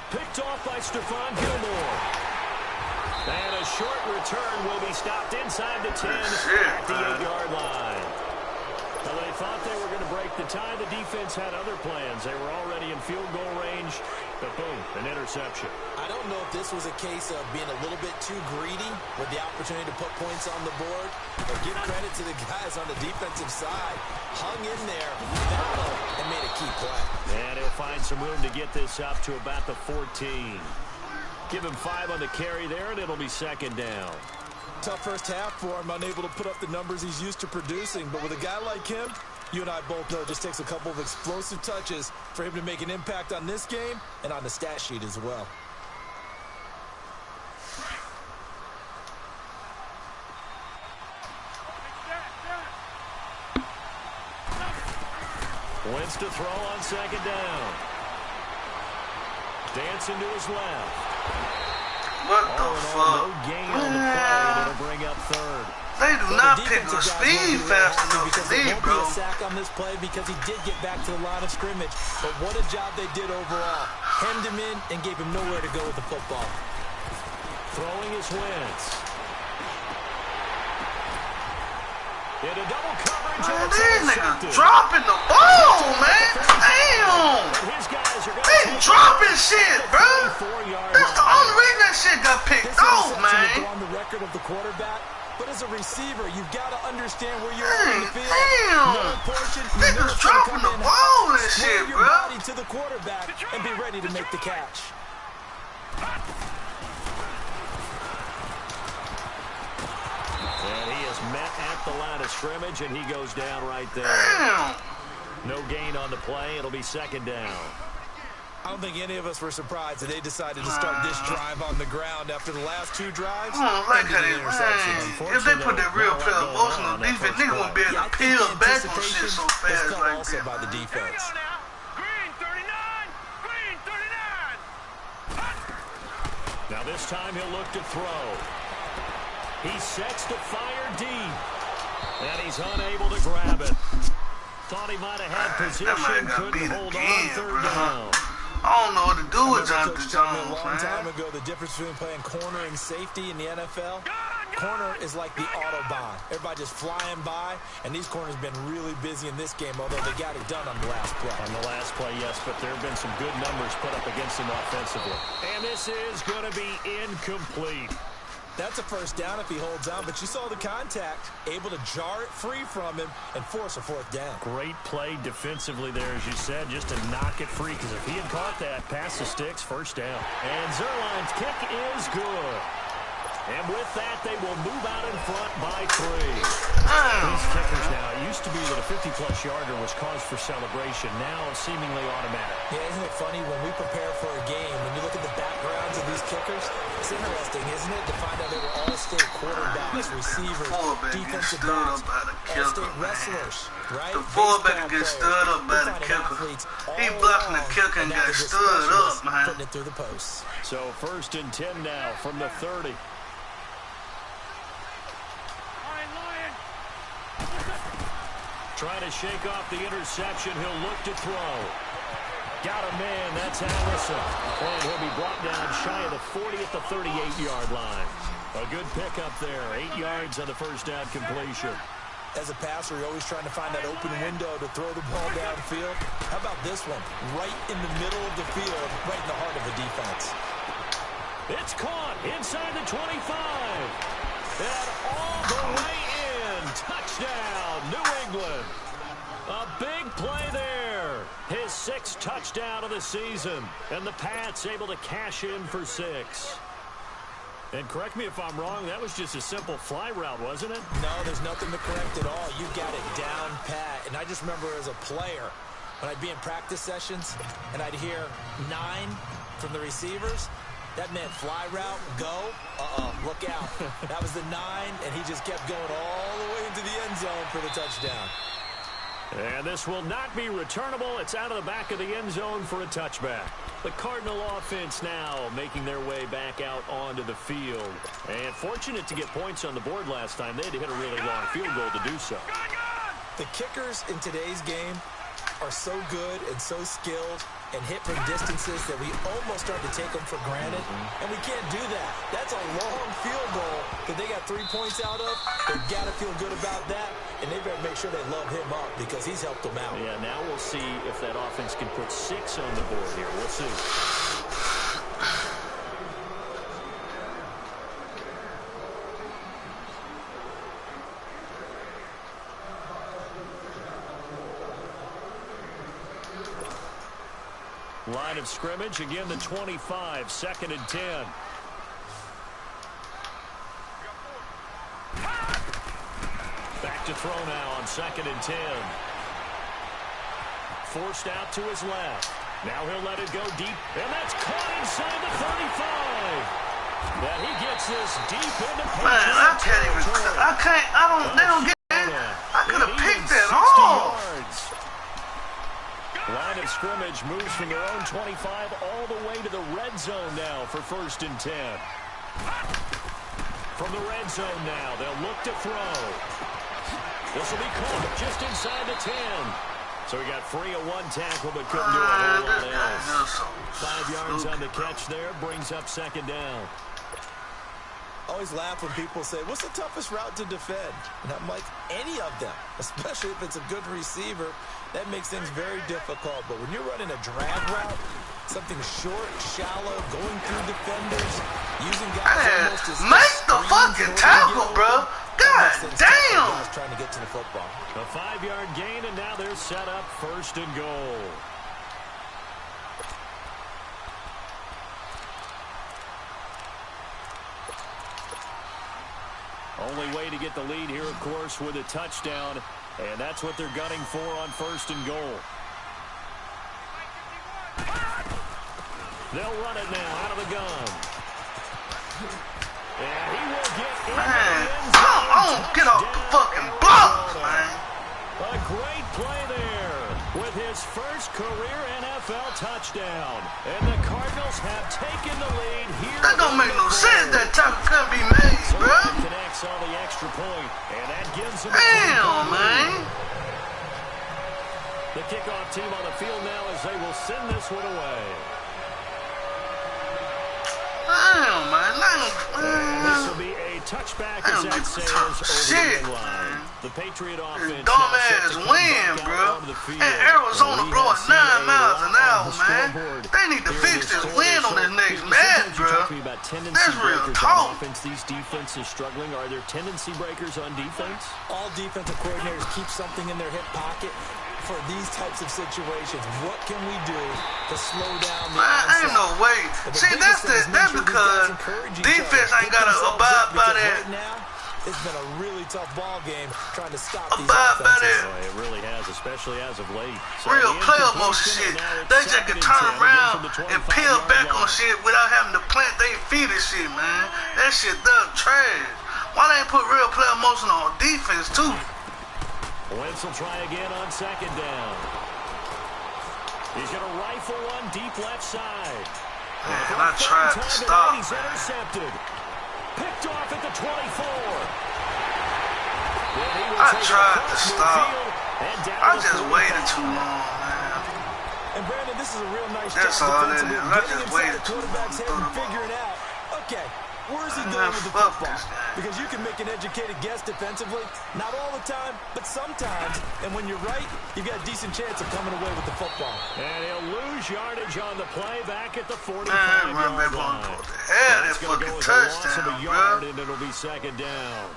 Picked off by Stephon Gilmore. And a short return will be stopped inside the 10 at the 8-yard line. Well, they thought they were going to break the tie. The defense had other plans. They were already in field goal range. But boom, an interception. I don't know if this was a case of being a little bit too greedy with the opportunity to put points on the board. But give credit to the guys on the defensive side. Hung in there, battled, and made a key play. And he'll find some room to get this up to about the 14. Give him 5 on the carry there, and it'll be second down. Tough first half for him, unable to put up the numbers he's used to producing. But with a guy like him, you and I both know it just takes a couple of explosive touches for him to make an impact on this game and on the stat sheet as well. Wentz to throw on second down. Dancing to his left. What the fuck? No gain on the play, and it'll bring up 3rd. They do not pick up speed fast enough for me, bro. Be a sack on this play because he did get back to the line of scrimmage. But what a job they did overall. Hemmed him in and gave him nowhere to go with the football. throwing is Wentz. Into double coverage. Man, these niggas dropping the ball, man. Damn. They dropping shit, bro. That's the only reason that shit got picked off, man. On the record of the quarterback, but as a receiver, you've got to understand where you're at in the field. Damn. Niggas dropping the ball and shit, bro. Body to the quarterback and be ready to make the catch. And he is met at the line of scrimmage, and he goes down right there. Damn. No gain on the play. It'll be second down. I don't think any of us were surprised that they decided to start this drive on the ground after the last two drives. I don't like how they, man, if they put that real player motion on defense, niggas won't be able to peel back on shit so fast like also that. by the defense. Green 39! Green 39! Now this time he'll look to throw. He sets to fire deep. And he's unable to grab it. Thought he might have had position, couldn't hold on third down. I don't know what to do with Jonathan Jones, a long time ago, the difference between playing corner and safety in the NFL. Corner is like the Autobahn. Everybody just flying by, and these corners have been really busy in this game, although they got it done on the last play. On the last play, yes, but there have been some good numbers put up against him offensively. And this is going to be incomplete. That's a first down if he holds on, but you saw the contact, able to jar it free from him and force a fourth down. Great play defensively there, as you said, just to knock it free, because if he had caught that, pass the sticks, first down. And Zerline's kick is good. And with that, they will move out in front by 3. These kickers now, it used to be that a 50-plus yarder was cause for celebration. Now seemingly automatic. Yeah, isn't it funny when we prepare for a game, when you look at the backgrounds of these kickers, it's interesting, isn't it, to find out they were all-state quarterbacks, receivers, defensive backs, all-state wrestlers, right? The fullback gets stood up by the kicker. He blocking the kicker and got stood up, man. Putting it through the posts. So 1st and 10 now from the 30. Trying to shake off the interception. He'll look to throw. Got a man. That's Allison. And he'll be brought down shy of the 40 at the 38-yard line. A good pickup there. 8 yards on the first down completion. As a passer, you're always trying to find that open window to throw the ball downfield. How about this one? Right in the middle of the field, right in the heart of the defense. It's caught inside the 25. And all the way in. Touchdown, New England. A big play there. His 6th touchdown of the season. And the Pats able to cash in for 6. And correct me if I'm wrong, that was just a simple fly route, wasn't it? No, there's nothing to correct at all. You got it down pat. And I just remember as a player, when I'd be in practice sessions and I'd hear 9 from the receivers, that meant fly route, go, look out. That was the 9, and he just kept going all the way into the end zone for the touchdown. And this will not be returnable. It's out of the back of the end zone for a touchback. The Cardinal offense now making their way back out onto the field. And fortunate to get points on the board last time. They had to hit a really long field goal to do so. The kickers in today's game are so good and so skilled and hit from distances that we almost start to take them for granted. And we can't do that. That's a long field goal that they got 3 points out of. They've got to feel good about that. And they better make sure they love him up because he's helped them out. Yeah, now we'll see if that offense can put 6 on the board here. We'll see. Line of scrimmage, again the 25, 2nd and 10. Back to throw now on 2nd and 10. Forced out to his left. Now he'll let it go deep, and that's caught inside the 35. That he gets this deep into Man, I can't even, they don't get it. I could have picked that off. Line of scrimmage moves from their own 25 all the way to the red zone now for 1st and 10. From the red zone now, they'll look to throw. This will be caught just inside the 10. So he got free of 1 tackle, but couldn't do a whole lot else. 5 yards on the catch there, brings up 2nd down. I always laugh when people say, what's the toughest route to defend? And I'm like, any of them, especially if it's a good receiver. That makes things very difficult. But when you're running a drag route, something short, shallow, going through defenders, using guys almost as make the fucking tackle, bro. God damn. Trying to get to the football. A 5-yard gain, and now they're set up 1st and goal. Only way to get the lead here, of course, with a touchdown, and that's what they're gunning for on 1st and goal. They'll run it now out of the gun. And he will get in. Man, come on, get off the fucking block, man. A great play there with his first career NFL touchdown. And the Cardinals have taken the lead here. That don't make no sense. That tackle couldn't be made, so bro. Connects on the extra point, and that gives him damn, man. The kickoff team on the field now as they will send this one away. Damn, man. This will be a touchback as that sails over the end line. The Patriot offense dumbass win, bro. And Arizona blowing 9 miles an hour, man. They need to fix this win on this next match, bro. That's real talk. These defenses struggling. Are there tendency breakers on defense? All defensive coordinators keep something in their hip pocket for these types of situations. What can we do to slow down the onset? Ain't no way. See, that's because defense ain't got to abide by that. Right now, it's been a really tough ball game trying to stop these offenses. It really has, especially as of late. So real player motion shit. They just can turn around and peel back on shit without having to plant their feet and shit, man. That shit does trash. Why they ain't put real player motion on defense, too? Wentz will try again on 2nd down. He's going to rifle one deep left side. Man, I tried to stop. He's intercepted. Picked off at the 24. I tried to stop. I just waited too long, man. And Brandon, this is a real nice That's job all it is. I just waited too long. And figuring out, okay, where's he going with the football? Because you can make an educated guess defensively. Not all the time, but sometimes. And when you're right, you've got a decent chance of coming away with the football. And he'll lose yardage on the play back at the 45-yard line. That's going to go with a loss of a yard, and it'll be 2nd down.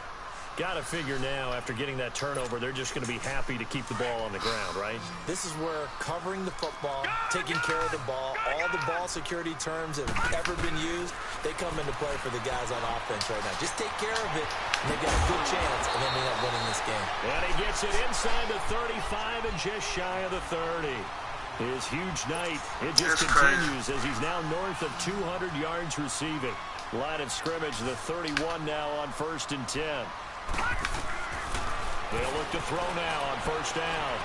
Got to figure now, after getting that turnover, they're just going to be happy to keep the ball on the ground, right? This is where covering the football, taking care of the ball, all the ball security terms have ever been used, they come into play for the guys on offense right now. Just take care of it, and they've got a good chance of ending up winning this game. And he gets it inside the 35 and just shy of the 30. His huge night, it just continues as he's now north of 200 yards receiving. Line of scrimmage, the 31 now on 1st and 10. They'll look to throw now on 1st down.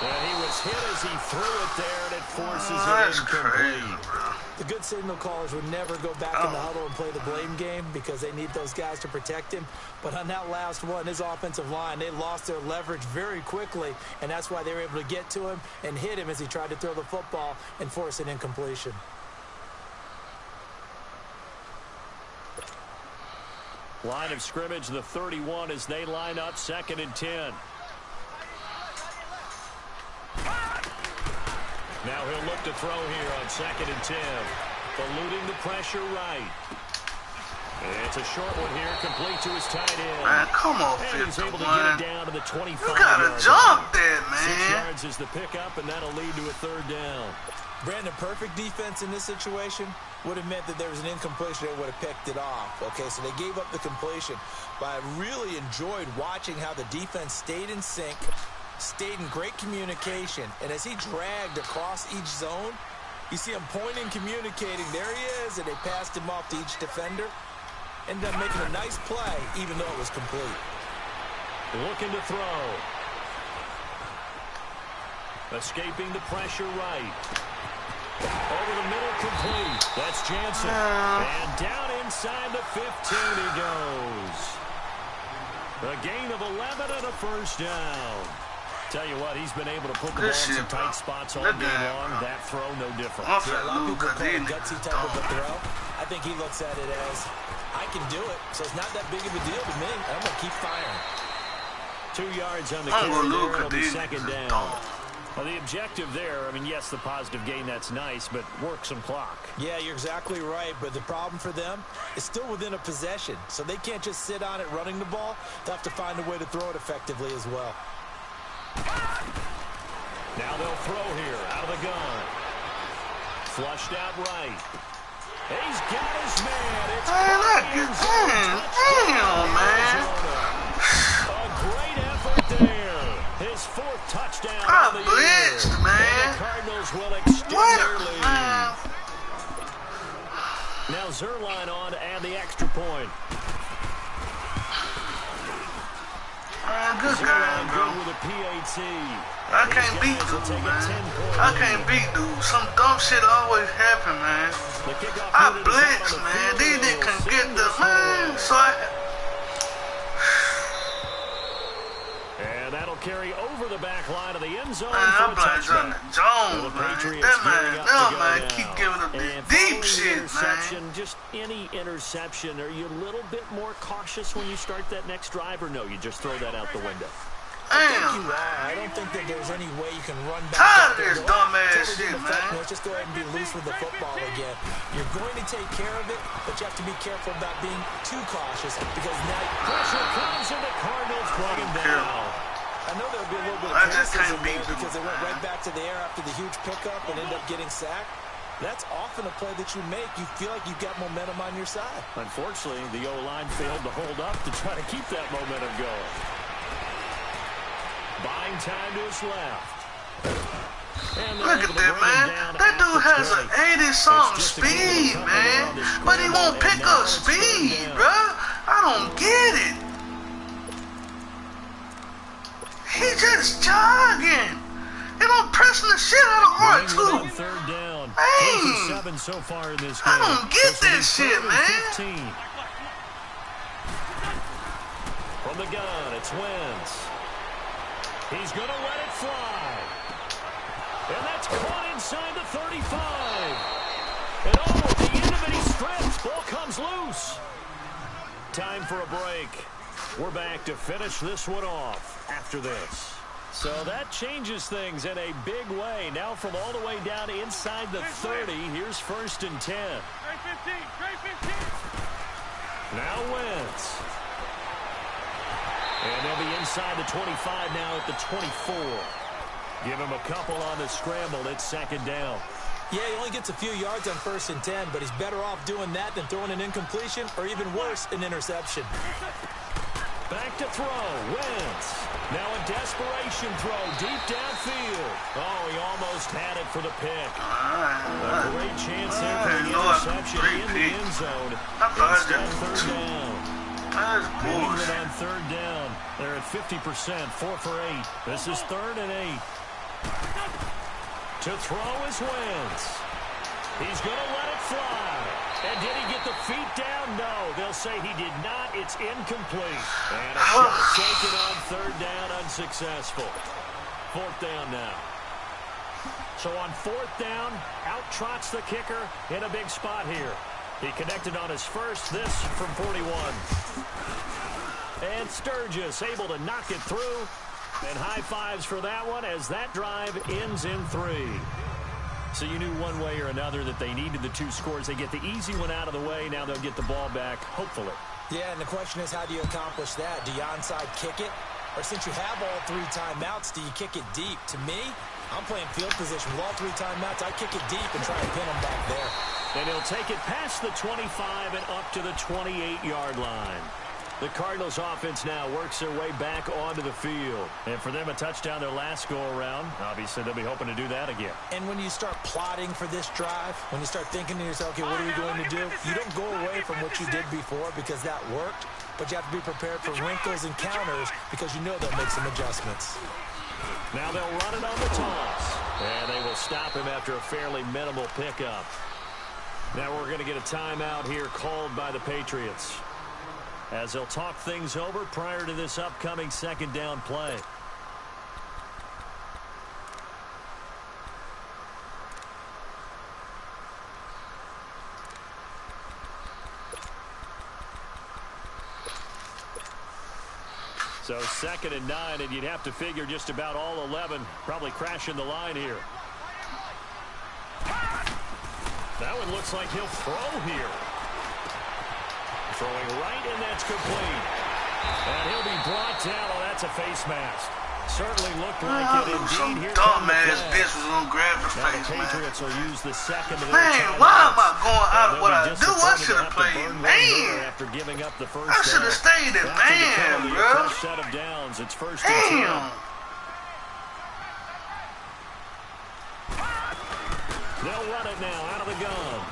And he was hit as he threw it there, and it forces it incomplete. The good signal callers would never go back in the huddle and play the blame game because they need those guys to protect him. But on that last one, his offensive line, they lost their leverage very quickly, and that's why they were able to get to him and hit him as he tried to throw the football and force an incompletion. Line of scrimmage, the 31, as they line up 2nd and 10. Now he'll look to throw here on 2nd and 10. Eluding the pressure right. It's a short one here, complete to his tight end. Man, come on, and he's able to get it down to the 25. You gotta jump there, man. 6 yards is the pickup, and that'll lead to a 3rd down. Brandon, perfect defense in this situation would have meant that there was an incompletion that would have picked it off. Okay, so they gave up the completion. But I really enjoyed watching how the defense stayed in sync, stayed in great communication. And as he dragged across each zone, you see him pointing, communicating. There he is, and they passed him off to each defender. Ended up making a nice play, even though it was complete. Looking to throw. Escaping the pressure right. Over the middle, complete. That's Jansen. And down inside the 15 he goes. A gain of 11 and a 1st down. Tell you what, he's been able to put the ball in some tight spots all game long. That throw, no different. Yeah, a lot of people call it gutsy type of a throw. I think he looks at it as, I can do it, so it's not that big of a deal to me. I'm going to keep firing. 2 yards on the carry there. It'll be second down. Well, the objective there, I mean, yes, the positive gain, that's nice, but work some clock. Yeah, you're exactly right, but the problem for them is still within a possession, so they can't just sit on it running the ball. They'll have to find a way to throw it effectively as well. Now they'll throw here, out of the gun. Flushed out right. He's got his man. It's damn, man. A great effort there. His 4th touchdown I of the blitzed, year. man. And the Cardinals will extend their lead. Now Zerline on to add the extra point. Good guy, bro. With a PAT. I can't beat dude, man. I can't beat dude. Some dumb shit always happen, man. I blitzed, man. These niggas can get the man. So and that'll carry over the back line of the end zone. Man, I'm playing Jones, man. That man, keep giving up this deep shit, man. Just any interception. Are you a little bit more cautious when you start that next drive, or no, you just throw that out the window? I think you are. I don't think that there's any way you can run back. Tired of this dumbass shit, man. Let's just go ahead and be loose with the football again. You're going to take care of it, but you have to be careful about being too cautious because now pressure comes and the Cardinals bring him down. I know there'll be a little bit of criticism there because they went right back to the air after the huge pickup and ended up getting sacked. That's often a play that you make. You feel like you've got momentum on your side. Unfortunately, the O-line failed to hold up to try to keep that momentum going. Buying time to his left. Look at that, man. That dude has an 80-something speed, man. But he won't pick up speed, bro. I don't get it. He's just jogging. And I'm pressing the shit out of R2. Third down. Hey, 7 so far in this game. I don't get this shit, man. 15. From the gun, it's Wentz. He's going to let it fly. And that's caught inside the 35. And at the end of it, he strips. Ball comes loose. Time for a break. We're back to finish this one off after this. So that changes things in a big way. Now from all the way down inside the 30, here's 1st and 10. Now Wentz. And they'll be inside the 25 now at the 24. Give him a couple on the scramble. It's 2nd down. Yeah, he only gets a few yards on 1st and 10, but he's better off doing that than throwing an incompletion or even worse, an interception. Back to throw. Wentz. Now a desperation throw deep downfield. Oh, he almost had it for the pick. A great chance there for the interception in the end zone. Instead, 3rd down. England on 3rd down. They're at 50%, 4 for 8. This is 3rd and 8. To throw is Wentz. He's going to let it fly. And did he get the feet down? No. They'll say he did not. It's incomplete. And a shot taken on 3rd down, unsuccessful. 4th down now. So on 4th down, out trots the kicker in a big spot here. He connected on his first, this from 41. And Sturgis able to knock it through. And high fives for that one as that drive ends in 3. So you knew one way or another that they needed the 2 scores. They get the easy one out of the way. Now they'll get the ball back, hopefully. Yeah, and the question is, how do you accomplish that? Do you onside kick it? Or since you have all 3 timeouts, do you kick it deep? To me, I'm playing field position. With all 3 timeouts, I kick it deep and try to pin them back there. And he'll take it past the 25 and up to the 28-yard line. The Cardinals offense now works their way back onto the field. And for them, a touchdown their last go-around. Obviously, they'll be hoping to do that again. And when you start plotting for this drive, when you start thinking to yourself, okay, what are we going to do? You don't go away from what you did before because that worked. But you have to be prepared for wrinkles and counters because you know they'll make some adjustments. Now they'll run it on the toss. And they will stop him after a fairly minimal pickup. Now we're going to get a timeout here called by the Patriots, as they'll talk things over prior to this upcoming 2nd down play. So 2nd and 9, and you'd have to figure just about all 11 probably crashing the line here. That one looks like he'll throw here. Throwing right, and that's complete. And he'll be brought down. Oh, that's a face mask. Certainly looked like it indeed. Here dumbass bitch was gonna grab the now face the Patriots mask. will use the second of their Man, why am I going out of what I do? I disappointed should have to played burn man. after giving up the first I should have down. stayed at After the man, penalty, a bro. fresh set of downs. It's 1st and 10. Damn. They'll run it now out of the gun.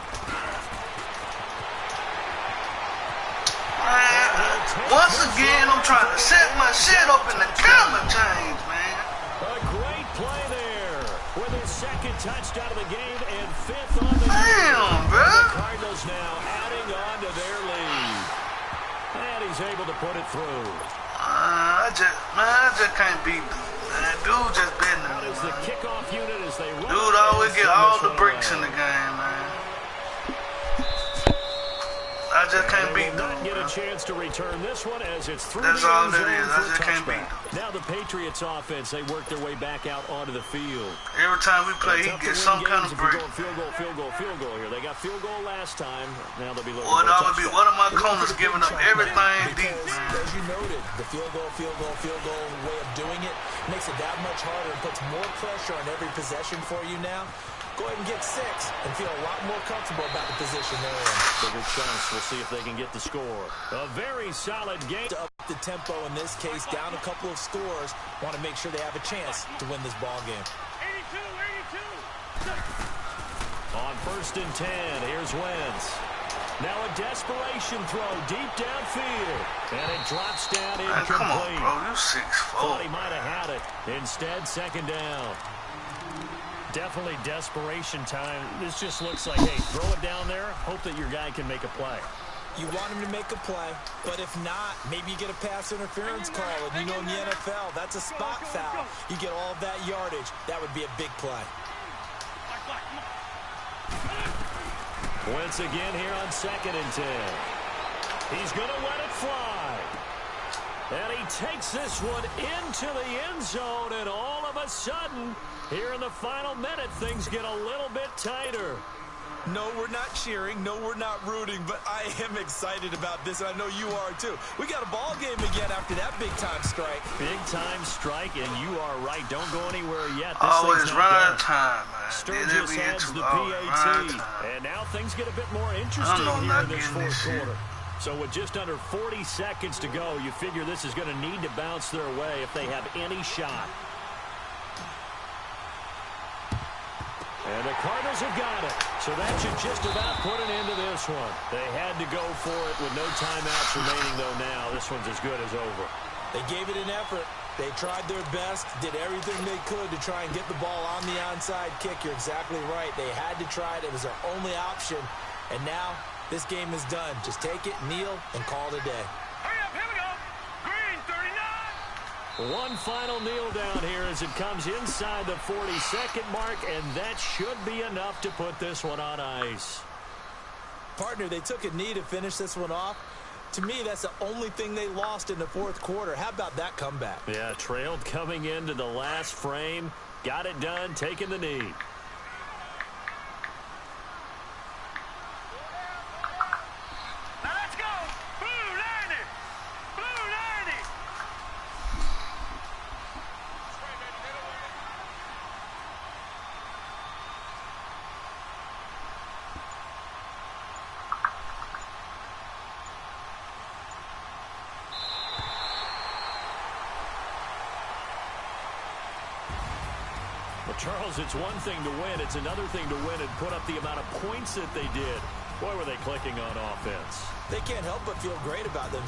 Once again, I'm trying to set my shit up in the camera change, man. A great play there with his 2nd touchdown of the game and 5th on the year. Damn, bro. The Cardinals now adding on to their lead. And he's able to put it through. I just can't beat dude. Dude just betting That me, is the man. kickoff unit as they run. Dude always get all the breaks in the game, man. I just can't beat Not dude, get a bro. chance to return this one as it's through That's the all end it zone is. I for a just can't touchback. beat Now the Patriots offense, they work their way back out onto the field. Every time we play, he Tough to gets win some kind games of if you're break. going field goal here. They got field goal last time. Now they'll be looking Boy, for a that would be touchdown. one of my corners giving up everything deep, Because, man. as you noted, the field goal way of doing it makes it that much harder and puts more pressure on every possession for you now. Go ahead and get 6 and feel a lot more comfortable about the position they're in. Bigger chance. We'll see if they can get the score. A very solid game. To up the tempo in this case, down a couple of scores, want to make sure they have a chance to win this ball game. 82. On 1st and 10, here's Wentz. Now a desperation throw deep downfield. And it drops down Man, come on, incomplete. bro. You 6'4". Thought he might have had it. Instead, 2nd down. Definitely desperation time. This just looks like, hey, throw it down there. Hope that your guy can make a play. You want him to make a play, but if not, maybe you get a pass interference call. And you know in the NFL, that's a spot foul. You get all of that yardage. That would be a big play. Once again here on 2nd and 10. He's going to let it fly. And he takes this one into the end zone, and all of a sudden, here in the final minute, things get a little bit tighter. No, we're not cheering. No, we're not rooting, but I am excited about this, and I know you are too. We got a ball game again after that big-time strike. Big-time strike, and you are right. Don't go anywhere yet. This Always thing's run not out done. of time, man. Sturgis adds the PAT, and now things get a bit more interesting I'm here not in this getting this 4th shit. quarter. So with just under 40 seconds to go, you figure this is going to need to bounce their way if they have any shot. And the Cardinals have got it. So that should just about put an end to this one. They had to go for it with no timeouts remaining, though now. This one's as good as over. They gave it an effort. They tried their best, did everything they could to try and get the ball on the onside kick. You're exactly right. They had to try it. It was their only option. And now this game is done. Just take it, kneel, and call it a day. Hurry up, here we go. Green 39. One final kneel down here as it comes inside the 40-second mark, and that should be enough to put this one on ice. Partner, they took a knee to finish this one off. To me, that's the only thing they lost in the 4th quarter. How about that comeback? Yeah, trailed coming into the last frame. Got it done, taking the knee. Now let's go. Blue 90. Blue 90. Well, Charles, it's one thing to win. It's another thing to win and put up the amount of points that they did. Boy, were they clicking on offense. They can't help but feel great about them.